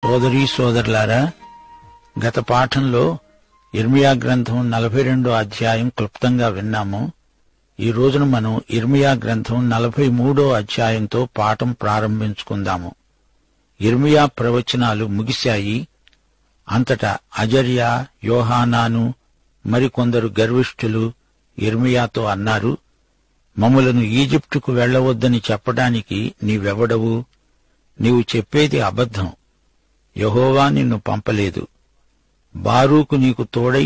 సోదరీ సోదరులారా, గత పాఠంలో యిర్మీయా గ్రంథం 42వ అధ్యాయం క్లుప్తంగా విన్నాము. ఈ రోజున మనం యిర్మీయా గ్రంథం 43వ అధ్యాయంతో పాఠం ప్రారంభించుకుందాము. యిర్మీయా ప్రవచనాలు ముగిశాయి. అంతటా అజర్యా, యోహానాను మరికొందరు గర్విష్ఠులు యిర్మీయాతో అన్నారు, మమ్ములను ఈజిప్టుకు వెళ్లవద్దని చెప్పడానికి నీవెవడవు? నీవు చెప్పేది అబద్ధం. యెహోవా నిన్ను పంపలేదు. బారూకు నీకు తోడై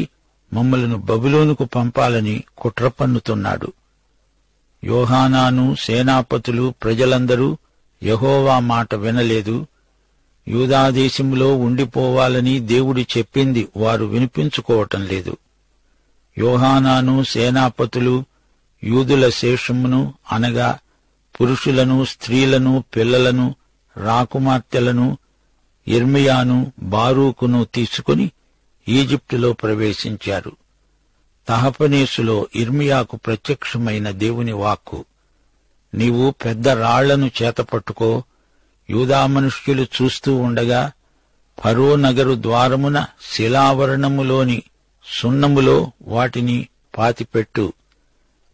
మమ్మలను బబులోనుకు పంపాలని కుట్ర పన్నుతున్నాడు. యోహానాను, సేనాపతులు, ప్రజలందరూ యెహోవా మాట వినలేదు. యూదాదేశంలో ఉండిపోవాలని దేవుడు చెప్పింది వారు వినిపించుకోవటం లేదు. యోహానాను, సేనాపతులు యూదుల శేషమును అనగా పురుషులను, స్త్రీలను, పిల్లలను, రాకుమార్తెలను, యిర్మీయాను, బారూకును తీసుకుని ఈజిప్టులో ప్రవేశించారు. తహపనేసులో యిర్మీయాకు ప్రత్యక్షమైన దేవుని వాక్కు, నీవు పెద్ద రాళ్లను చేతపట్టుకో, యూదా మనుష్యులు చూస్తూ ఉండగా ఫరో నగరు ద్వారమున శిలావరణములోని సున్నములో వాటిని పాతిపెట్టు.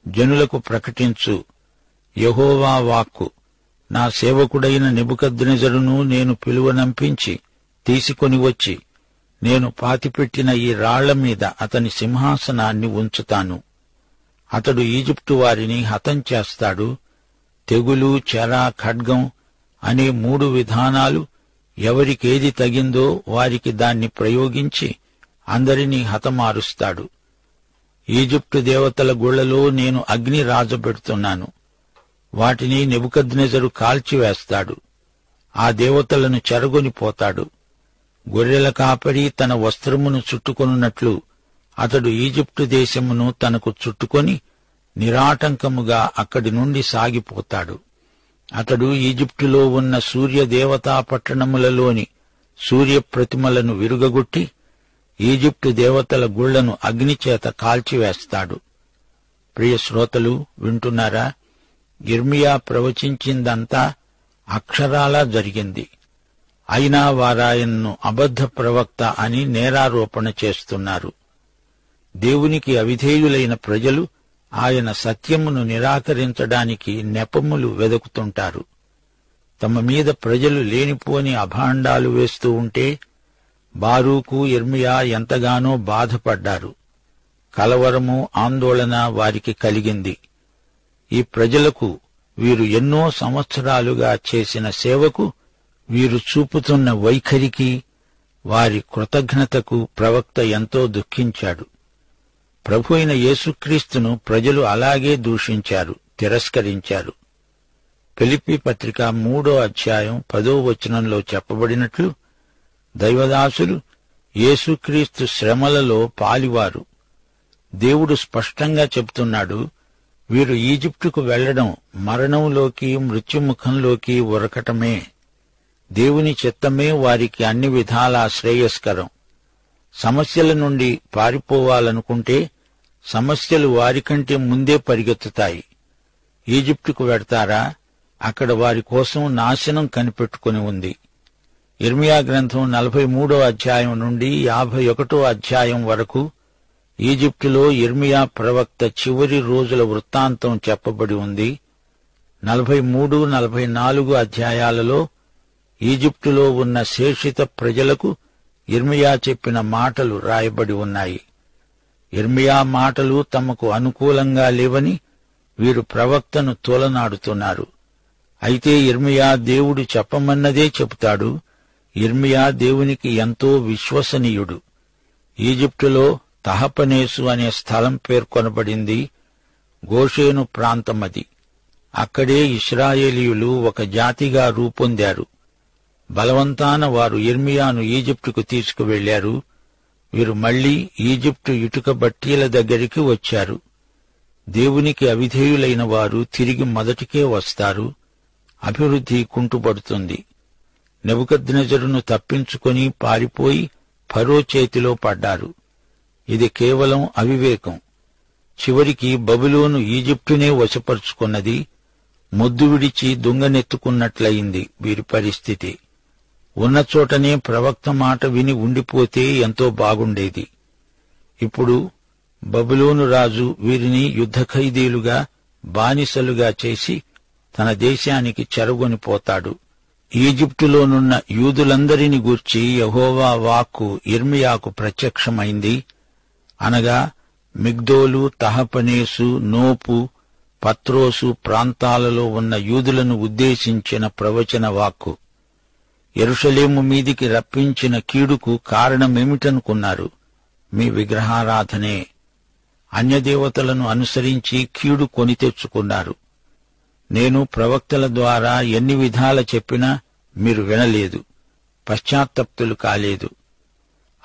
జనులకు ప్రకటించు, యెహోవా వాక్కు, నా సేవకుడైన నెబుకద్నెజరును నేను పిలువనంపించి తీసుకొని వచ్చి నేను పాతిపెట్టిన ఈ రాళ్ల మీద అతని సింహాసనాన్ని ఉంచుతాను. అతడు ఈజిప్టు వారిని హతం చేస్తాడు. తెగులు, చెర, ఖడ్గం అనే 3 విధానాలు ఎవరికేది తగిందో వారికి దాన్ని ప్రయోగించి అందరినీ హతమారుస్తాడు. ఈజిప్టు దేవతల గుళ్లలో నేను అగ్ని రాజబెడుతున్నాను. వాటిని నెబుకద్నెజరు కాల్చివేస్తాడు. ఆ దేవతలను చెరగొనిపోతాడు. గొర్రెల కాపరి తన వస్త్రమును చుట్టుకొనున్నట్లు అతడు ఈజిప్టు దేశమును తనకు చుట్టుకొని నిరాటంకముగా అక్కడి నుండి సాగిపోతాడు. అతడు ఈజిప్టులో ఉన్న సూర్యదేవతా పట్టణములలోని సూర్యప్రతిమలను విరుగగొట్టి ఈజిప్టు దేవతల గుళ్లను అగ్నిచేత కాల్చివేస్తాడు. ప్రియ శ్రోతలు, వింటున్నారా? యిర్మీయా ప్రవచించిందంతా అక్షరాలా జరిగింది. అయినా వారాయన్ను అబద్ధ ప్రవక్త అని నేరారోపణ చేస్తున్నారు. దేవునికి అవిధేయులైన ప్రజలు ఆయన సత్యమును నిరాకరించడానికి నెపములు వెదుకుతుంటారు. తమ మీద ప్రజలు లేనిపోని అభాండాలు వేస్తూ ఉంటే బారూకు, యిర్మీయా ఎంతగానో బాధపడ్డారు. కలవరము, ఆందోళన వారికి కలిగింది. ఈ ప్రజలకు వీరు ఎన్నో సంవత్సరాలుగా చేసిన సేవకు, వీరు చూపుతున్న వైఖరికి, వారి కృతజ్ఞతకు ప్రవక్త ఎంతో దుఃఖించాడు. ప్రభు అయిన యేసుక్రీస్తును ప్రజలు అలాగే దూషించారు, తిరస్కరించారు. ఫిలిప్పీ పత్రిక 3వ అధ్యాయం 10వ వచనంలో చెప్పబడినట్లు దైవదాసులు యేసుక్రీస్తు శ్రమలలో పాలివారు. దేవుడు స్పష్టంగా చెబుతున్నాడు, వీరు ఈజిప్టుకు వెళ్లడం మరణంలోకి, మృత్యుముఖంలోకి ఉరకటమే. దేవుని చిత్తమే వారికి అన్ని విధాలా శ్రేయస్కరం. సమస్యల నుండి పారిపోవాలనుకుంటే సమస్యలు వారికంటే ముందే పరిగెత్తుతాయి. ఈజిప్టుకు వెడతారా? అక్కడ వారి కోసం నాశనం కనిపెట్టుకుని ఉంది. యిర్మీయా గ్రంథం 43వ అధ్యాయం నుండి 51వ అధ్యాయం వరకు ఈజిప్టులో యిర్మీయా ప్రవక్త చివరి రోజుల వృత్తాంతం చెప్పబడి ఉంది. 43, 44 అధ్యాయాలలో ఈజిప్టులో ఉన్న శేషిత ప్రజలకు యిర్మీయా చెప్పిన మాటలు రాయబడి ఉన్నాయి. యిర్మీయా మాటలు తమకు అనుకూలంగా లేవని వీరు ప్రవక్తను తోలనాడుతున్నారు. అయితే యిర్మీయా దేవుడు చెప్పమన్నదే చెబుతాడు. యిర్మీయా దేవునికి ఎంతో విశ్వసనీయుడు. ఈజిప్టులో తహపనేసు అనే స్థలం పేర్కొనబడింది. గోషేను ప్రాంతమది. అక్కడే ఇశ్రాయేలీయులు ఒక జాతిగా రూపొందారు. బలవంతాన వారు యిర్మీయాను ఈజిప్టుకు తీసుకువెళ్లారు. వీరు మళ్లీ ఈజిప్టు ఇటుక బట్టీల దగ్గరికి వచ్చారు. దేవునికి అవిధేయులైన వారు తిరిగి మొదటికే వస్తారు. అభివృద్ధి కుంటుపడుతుంది. నెబుకద్నెజరును తప్పించుకొని పారిపోయి ఫరో చేతిలో పడ్డారు. ఇది కేవలం అవివేకం. చివరికి బబులోను ఈజిప్టునే వశపరుచుకున్నది. మొద్దు విడిచి దుంగనెత్తుకున్నట్లయింది వీరి పరిస్థితి. ఉన్నచోటనే ప్రవక్త మాట విని ఉండిపోతే ఎంతో బాగుండేది. ఇప్పుడు బబులోను రాజు వీరిని యుద్ధ ఖైదీలుగా, బానిసలుగా చేసి తన దేశానికి చెరగొనిపోతాడు. ఈజిప్టులోనున్న యూదులందరిని గూర్చి యెహోవా వాక్కు యిర్మీయాకు ప్రత్యక్షమైంది. అనగా మిగ్దోలు, తహపనేసు, నోపు, పత్రోసు ప్రాంతాలలో ఉన్న యూదులను ఉద్దేశించిన ప్రవచన వాక్కు. యెరూషలేము మీదికి రప్పించిన కీడుకు కారణమేమిటనుకున్నారు? మీ విగ్రహారాధనే. అన్యదేవతలను అనుసరించి కీడు కొని తెచ్చుకున్నారు. నేను ప్రవక్తల ద్వారా ఎన్ని విధాల చెప్పినా మీరు వినలేదు, పశ్చాత్తప్తులు కాలేదు.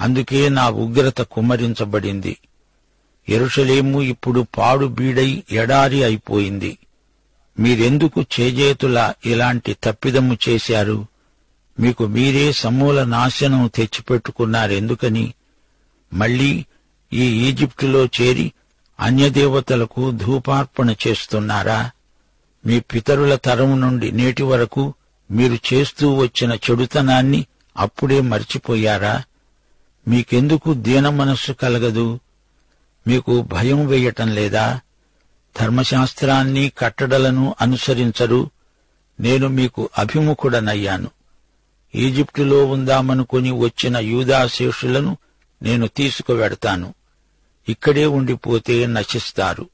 అందుకే నా ఉగ్రత కుమ్మరించబడింది. యెరూషలేము ఇప్పుడు పాడు బీడై ఎడారి అయిపోయింది. మీరెందుకు చేజేతులా ఇలాంటి తప్పిదము చేశారు? మీకు మీరే సమూల నాశనం తెచ్చిపెట్టుకున్నారెందుకని? మళ్లీ ఈ ఈజిప్టులో చేరి అన్యదేవతలకు ధూపార్పణ చేస్తున్నారా? మీ పితరుల తరం నుండి నేటి వరకు మీరు చేస్తూ వచ్చిన చెడుతనాన్ని అప్పుడే మర్చిపోయారా? మీకెందుకు దీనమనస్సు కలగదు? మీకు భయం వేయటం లేదా? ధర్మశాస్త్రాన్ని, కట్టడలను అనుసరించరు. నేను మీకు అభిముఖుడనయ్యాను. ఈజిప్టులో ఉందామనుకుని వచ్చిన యూదాశేషులను నేను తీసుకువెడతాను. ఇక్కడే ఉండిపోతే నశిస్తారు.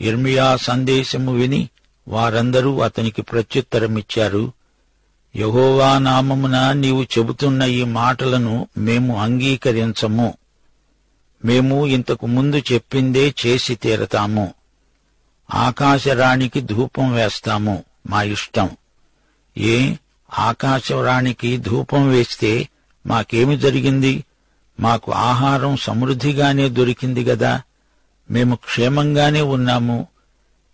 యిర్మీయా సందేశము విని వారందరూ అతనికి ప్రత్యుత్తరమిచ్చారు. యెహోవా నామమున నీవు చెబుతున్న ఈ మాటలను మేము అంగీకరించము. మేము ఇంతకు ముందు చెప్పిందే చేసి తీరతాము. ఆకాశరాణికి ధూపం వేస్తాము, మా ఇష్టం. ఏ ఆకాశరాణికి ధూపం వేస్తే మాకేమి జరిగింది? మాకు ఆహారం సమృద్ధిగానే దొరికింది గదా. మేము క్షేమంగానే ఉన్నాము.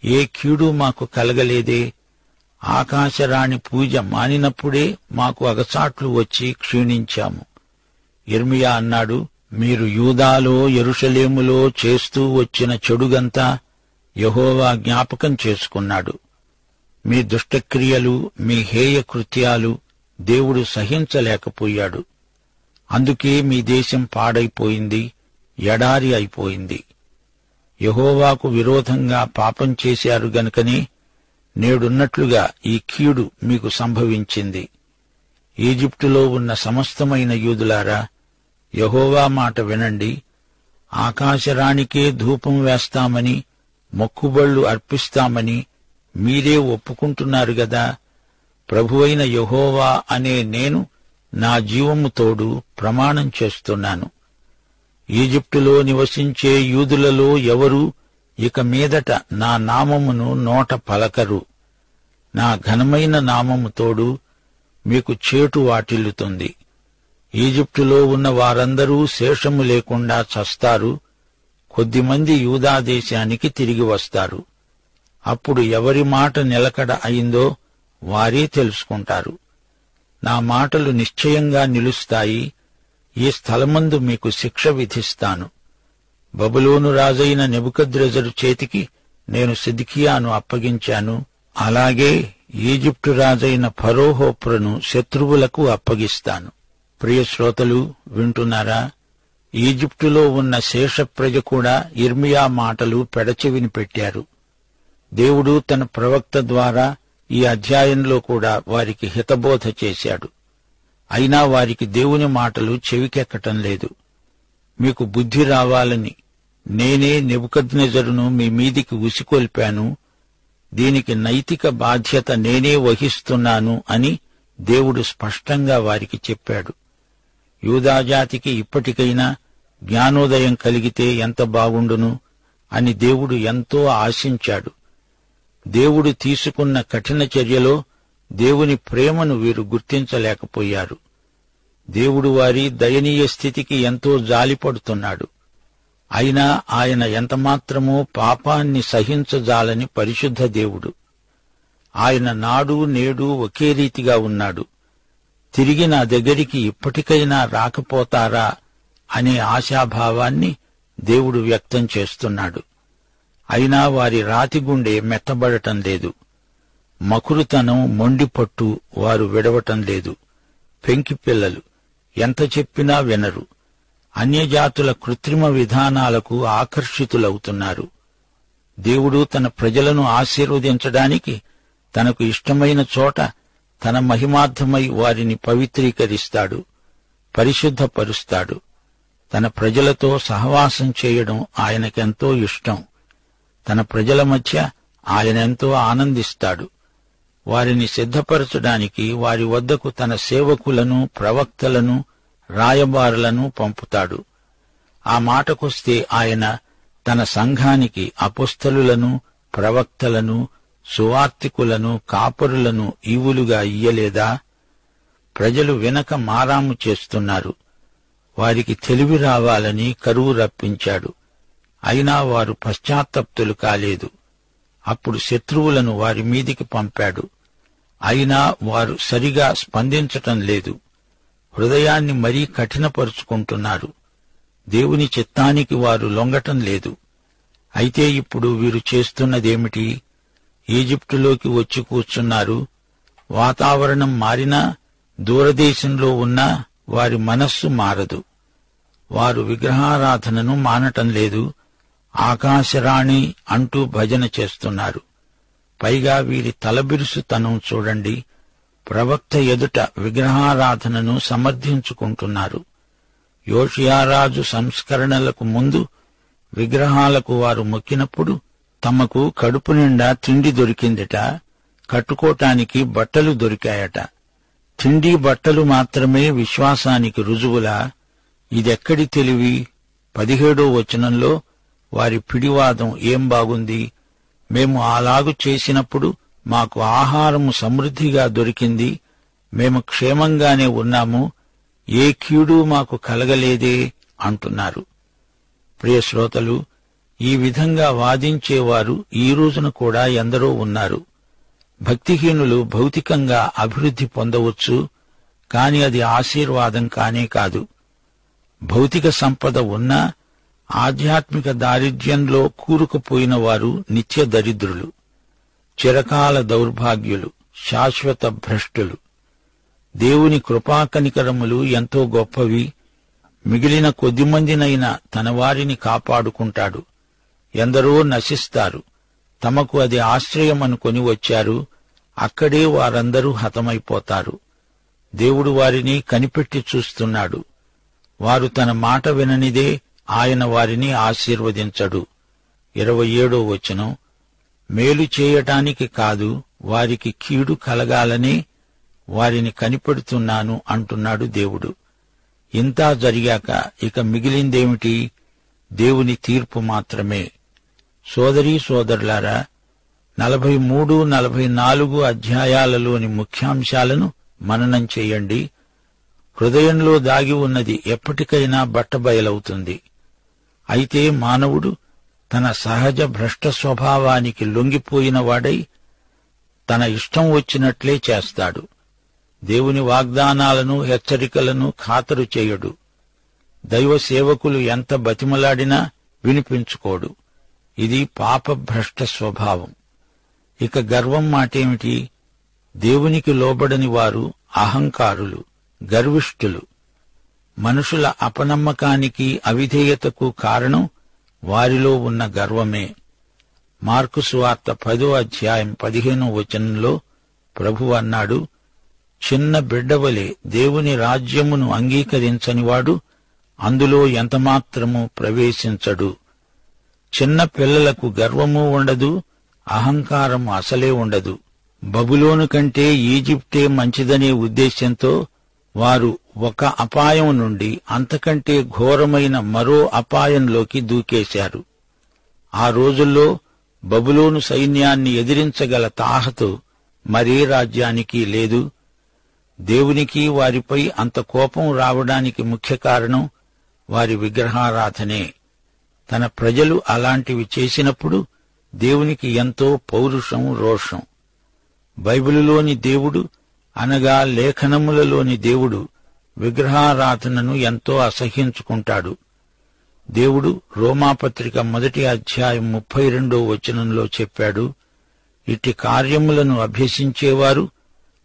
ఏ కీడు మాకు కలగలేదే. ఆకాశరాణి పూజ మానినప్పుడే మాకు అగచాట్లు వచ్చి క్షీణించాము. యిర్మీయా అన్నాడు, మీరు యూదాలో, యెరూషలేములో చేస్తూ వచ్చిన చెడుగంతా యెహోవా జ్ఞాపకం చేసుకున్నాడు. మీ దుష్టక్రియలు, మీ హేయ కృత్యాలు దేవుడు సహించలేకపోయాడు. అందుకే మీ దేశం పాడైపోయింది, ఎడారి అయిపోయింది. యెహోవాకు విరోధంగా పాపం చేశారు గనుకనే నేడున్నట్లుగా ఈ కీడు మీకు సంభవించింది. ఈజిప్టులో ఉన్న సమస్తమైన యూదులారా, యెహోవా మాట వినండి. ఆకాశరాణికే ధూపం వేస్తామని, మొక్కుబళ్లు అర్పిస్తామని మీరే ఒప్పుకుంటున్నారు గదా. ప్రభువైన యెహోవా అనే నేను నా జీవము తోడు ప్రమాణం చేస్తున్నాను. ఈజిప్టులో నివసించే యూదులలో ఎవరూ ఇక మీదట నా నామమును నోట పలకరు. నా ఘనమైన నామము తోడు మీకు చేటు వాటిల్లుతుంది. ఈజిప్టులో ఉన్న వారందరూ శేషము లేకుండా చస్తారు. కొద్దిమంది యూదా దేశానికి తిరిగి వస్తారు. అప్పుడు ఎవరి మాట నిలకడ అయిందో వారే తెలుసుకుంటారు. నా మాటలు నిశ్చయంగా నిలుస్తాయి. ఈ స్థలమందు మీకు శిక్ష విధిస్తాను. బబులోను రాజైన నెబుకద్రెజరు చేతికి నేను సిద్కియాను అప్పగించాను. అలాగే ఈజిప్టు రాజైన ఫరోహోప్రును శత్రువులకు అప్పగిస్తాను. ప్రియ శ్రోతలు, వింటున్నారా? ఈజిప్టులో ఉన్న శేష ప్రజ కూడా యిర్మీయా మాటలు పెడచెవిని పెట్టారు. దేవుడు తన ప్రవక్త ద్వారా ఈ అధ్యాయంలో కూడా వారికి హితబోధ చేశాడు. అయినా వారికి దేవుని మాటలు చెవికెక్కటం లేదు. మీకు బుద్ధి రావాలని నేనే నెబుకద్నెజరును మీ మీదికి ఉసికొల్పాను. దీనికి నైతిక బాధ్యత నేనే వహిస్తున్నాను అని దేవుడు స్పష్టంగా వారికి చెప్పాడు. యూదాజాతికి ఇప్పటికైనా జ్ఞానోదయం కలిగితే ఎంత బాగుండును అని దేవుడు ఎంతో ఆశించాడు. దేవుడు తీసుకున్న కఠిన చర్యలో దేవుని ప్రేమను వీరు గుర్తించలేకపోయారు. దేవుడు వారి దయనీయ స్థితికి ఎంతో జాలిపడుతున్నాడు. అయినా ఆయన ఎంతమాత్రమూ పాపాన్ని సహించజాలని పరిశుద్ధ దేవుడు. ఆయన నాడు నేడు ఒకే రీతిగా ఉన్నాడు. తిరిగి నా దగ్గరికి ఇప్పటికైనా రాకపోతారా అనే ఆశాభావాన్ని దేవుడు వ్యక్తం చేస్తున్నాడు. అయినా వారి రాతిగుండె మెత్తబడటం లేదు. మకురుతనం, మొండిపట్టు వారు విడవటం లేదు. పెంకిపిల్లలు, ఎంత చెప్పినా వినరు. అన్యజాతుల కృత్రిమ విధానాలకు ఆకర్షితులవుతున్నారు. దేవుడు తన ప్రజలను ఆశీర్వదించడానికి తనకు ఇష్టమైన చోట తన మహిమార్థమై వారిని పవిత్రీకరిస్తాడు, పరిశుద్ధపరుస్తాడు. తన ప్రజలతో సహవాసం చేయడం ఆయనకెంతో ఇష్టం. తన ప్రజల మధ్య ఆయనెంతో ఆనందిస్తాడు. వారిని సిద్ధపరచడానికి వారి వద్దకు తన సేవకులను, ప్రవక్తలను, రాయబారులను పంపుతాడు. ఆ మాటకొస్తే ఆయన తన సంఘానికి అపొస్తలులను, ప్రవక్తలను, సువార్తికులను, కాపరులను ఈవులుగా ఇయ్యలేదా? ప్రజలు వినక మారాము చేస్తున్నారు. వారికి తెలివి రావాలని కరువు రప్పించాడు. అయినా వారు పశ్చాత్తప్తులు కాలేదు. అప్పుడు శత్రువులను వారి మీదికి పంపాడు. అయినా వారు సరిగా స్పందించటం లేదు. హృదయాన్ని మరీ కఠినపరుచుకుంటున్నారు. దేవుని చిత్తానికి వారు లొంగటం లేదు. అయితే ఇప్పుడు వీరు చేస్తున్నదేమిటి? ఈజిప్టులోకి వచ్చి కూర్చున్నారు. వాతావరణం మారినా, దూరదేశంలో ఉన్నా వారి మనస్సు మారదు. వారు విగ్రహారాధనను మానటం లేదు. ఆకాశరాణి అంటూ భజన చేస్తున్నారు. పైగా వీరి తలబిరుసుతనం చూడండి. ప్రవక్త ఎదుట విగ్రహారాధనను సమర్థించుకుంటున్నారు. యోషియారాజు సంస్కరణలకు ముందు విగ్రహాలకు వారు మొక్కినప్పుడు తమకు కడుపు నిండా తిండి దొరికిందట, కట్టుకోటానికి బట్టలు దొరికాయట. తిండి బట్టలు మాత్రమే విశ్వాసానికి రుజువులా? ఇదెక్కడి తెలివి? 17వ వచనంలో వారి పిడివాదం ఏం బాగుంది? మేము అలాగు చేసినప్పుడు మాకు ఆహారము సమృద్ధిగా దొరికింది, మేము క్షేమంగానే ఉన్నాము, ఏ కీడు మాకు కలగలేదే అంటున్నారు. ప్రియ శ్రోతలు, ఈ విధంగా వాదించేవారు ఈ రోజున కూడా ఎందరో ఉన్నారు. భక్తిహీనులు భౌతికంగా అభివృద్ధి పొందవచ్చు, కాని అది ఆశీర్వాదం కానే కాదు. భౌతిక సంపద ఉన్నా ఆధ్యాత్మిక దారిద్ర్యంలో కూరుకుపోయిన వారు నిత్య దరిద్రులు, చిరకాల దౌర్భాగ్యులు, శాశ్వత భ్రష్టులు. దేవుని కృపాకనికరములు ఎంతో గొప్పవి. మిగిలిన కొద్దిమందినైనా తన వారిని కాపాడుకుంటాడు. ఎందరో నశిస్తారు. తమకు అది ఆశ్రయమనుకొని వచ్చారు. అక్కడే వారందరూ హతమైపోతారు. దేవుడు వారిని కనిపెట్టి చూస్తున్నాడు. వారు తన మాట విననిదే ఆయన వారిని ఆశీర్వదించడు. 27వ వచనం, మేలు చేయటానికి కాదు, వారికి కీడు కలగాలనే వారిని కనిపెడుతున్నాను అంటున్నాడు దేవుడు. ఇంతా జరిగాక ఇక మిగిలిందేమిటి? దేవుని తీర్పు మాత్రమే. సోదరీ సోదరులారా, 43, 44 అధ్యాయాలలోని ముఖ్యాంశాలను మననం చేయండి. హృదయంలో దాగి ఉన్నది ఎప్పటికైనా బట్టబయలవుతుంది. అయితే మానవుడు తన సహజ భ్రష్ట స్వభావానికి లొంగిపోయినవాడై తన ఇష్టం వచ్చినట్లే చేస్తాడు. దేవుని వాగ్దానాలను, హెచ్చరికలను ఖాతరు చేయడు. దైవ సేవకులు ఎంత బతిమలాడినా వినిపించుకోడు. ఇది పాపభ్రష్ట స్వభావం. ఇక గర్వం మాటేమిటి? దేవునికి లోబడని వారు అహంకారులు, గర్విష్ఠులు. మనుషుల అపనమ్మకానికి, అవిధేయతకు కారణం వారిలో ఉన్న గర్వమే. మార్కు సువార్త 10వ అధ్యాయం 15వ వచనంలో ప్రభువు అన్నాడు, చిన్న బిడ్డవలే దేవుని రాజ్యమును అంగీకరించనివాడు అందులో ఎంతమాత్రము ప్రవేశించడు. చిన్న పిల్లలకు గర్వము ఉండదు, అహంకారం అసలే ఉండదు. బబులోను కంటే ఈజిప్టే మంచిదనే ఉద్దేశ్యంతో వారు ఒక అపాయం నుండి అంతకంటే ఘోరమైన మరో అపాయంలోకి దూకేశారు. ఆ రోజుల్లో బబులోను సైన్యాన్ని ఎదిరించగల తాహతు మరే రాజ్యానికి లేదు. దేవునికి వారిపై అంత కోపం రావడానికి ముఖ్య కారణం వారి విగ్రహారాధనే. తన ప్రజలు అలాంటివి చేసినప్పుడు దేవునికి ఎంతో పౌరుషం, రోషం. బైబిలులోని దేవుడు అనగా లేఖనములలోని దేవుడు విగ్రహారాధనను ఎంతో అసహ్యించుకుంటాడు. దేవుడు రోమాపత్రిక 1వ అధ్యాయం 32వ వచనంలో చెప్పాడు, ఇట్టి కార్యములను అభ్యసించేవారు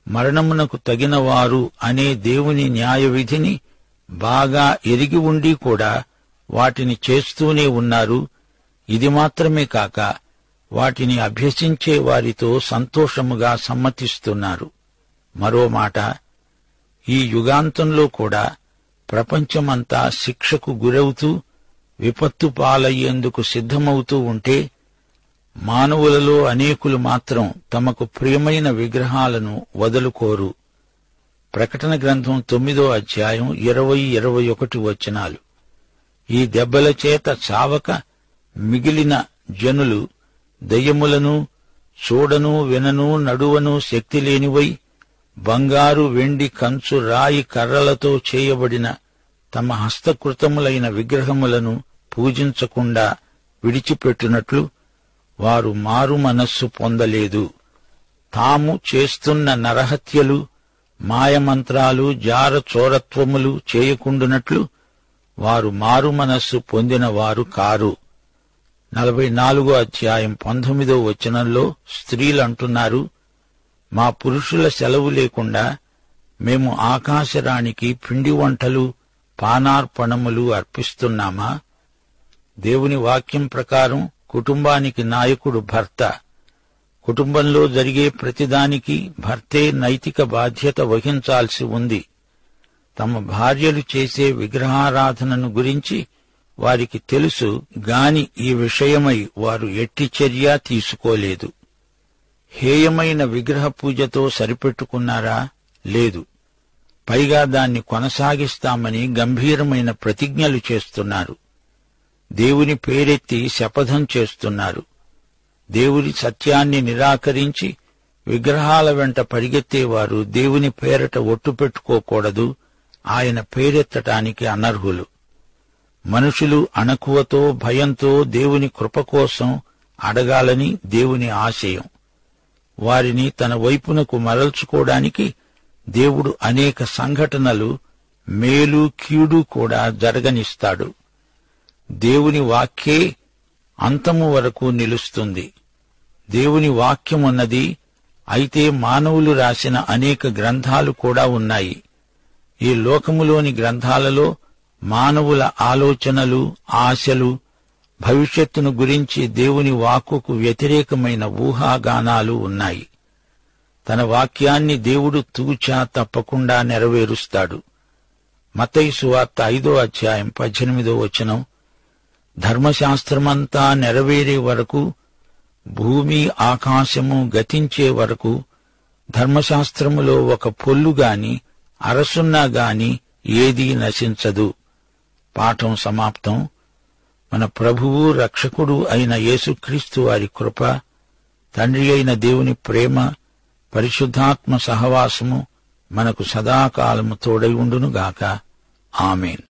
మరణమునకు తగినవారు అనే దేవుని న్యాయవిధిని బాగా ఎరిగి ఉండి కూడా వాటిని చేస్తూనే ఉన్నారు. ఇది మాత్రమే కాక వాటిని అభ్యసించే వారితో సంతోషముగా సమ్మతిస్తున్నారు. మరో మాట, ఈ యుగాంతంలో కూడా ప్రపంచమంతా శిక్షకు గురవుతూ విపత్తు పాలయ్యేందుకు సిద్ధమవుతూ ఉంటే, మానవులలో అనేకులు మాత్రం తమకు ప్రియమైన విగ్రహాలను వదులుకోరు. ప్రకటన గ్రంథం 9వ అధ్యాయం 20-21 వచనాలు. ఈ దెబ్బల చేత చావక మిగిలిన జనులు దయ్యములను చూడను వినను నడువను శక్తి లేనివై బంగారు వెండి కంచు రాయి కర్రలతో చేయబడిన తమ హస్తకృతములైన విగ్రహములను పూజించకుండా విడిచిపెట్టినట్లు వారు మారు మనస్సు పొందలేదు. తాము చేస్తున్న నరహత్యలు, మాయమంత్రాలు, జారచోరత్వములు చేయకుండునట్లు వారు మారు మనస్సు పొందిన వారు కారు. 44వ అధ్యాయం 19వ వచనంలో స్త్రీలంటున్నారు, మా పురుషుల సెలవు లేకుండా మేము ఆకాశరాణికి పిండి వంటలు, పానార్పణములు అర్పిస్తున్నామా? దేవుని వాక్యం ప్రకారం కుటుంబానికి నాయకుడు భర్త. కుటుంబంలో జరిగే ప్రతిదానికి భర్తే నైతిక బాధ్యత వహించాల్సి ఉంది. తమ భార్యలు చేసే విగ్రహారాధనను గురించి వారికి తెలుసు గాని ఈ విషయమై వారు ఎట్టి చర్య తీసుకోలేదు. హేయమైన విగ్రహ పూజతో సరిపెట్టుకున్నారా? లేదు. పైగా దాన్ని కొనసాగిస్తామని గంభీరమైన ప్రతిజ్ఞలు చేస్తున్నారు. దేవుని పేరెత్తి శపథం చేస్తున్నారు. దేవుని సత్యాన్ని నిరాకరించి విగ్రహాల వెంట పరిగెత్తేవారు దేవుని పేరట ఒట్టు పెట్టుకోకూడదు. ఆయన పేరెత్తటానికి అనర్హులు. మనుషులు అణకువతో భయంతో దేవుని కృప కోసం అడగాలని దేవుని ఆశయం. వారిని తన వైపునకు మరల్చుకోవడానికి దేవుడు అనేక సంఘటనలు, మేలు కీడు కూడా జరగనిస్తాడు. దేవుని వాక్యే అంతము వరకు నిలుస్తుంది. దేవుని వాక్యమున్నది. అయితే మానవులు రాసిన అనేక గ్రంథాలు కూడా ఉన్నాయి. ఈ లోకములోని గ్రంథాలలో మానవుల ఆలోచనలు, ఆశలు, భవిష్యత్తును గురించి దేవుని వాక్కుకు వ్యతిరేకమైన ఊహాగానాలు ఉన్నాయి. తన వాక్యాన్ని దేవుడు తూచా తప్పకుండా నెరవేరుస్తాడు. మత్తయి సువార్త 5వ అధ్యాయం 18వ వచనం, ధర్మశాస్త్రమంతా నెరవేరే వరకు, భూమి ఆకాశము గతించే వరకు ధర్మశాస్త్రములో ఒక పొల్లుగాని అరసున్నా గాని ఏదీ నశించదు. పాఠం సమాప్తం. మన ప్రభువు రక్షకుడు అయిన యేసుక్రీస్తు వారి కృప, తండ్రి అయిన దేవుని ప్రేమ, పరిశుద్ధాత్మ సహవాసము మనకు సదాకాలము తోడై ఉండునుగాక. ఆమేన్.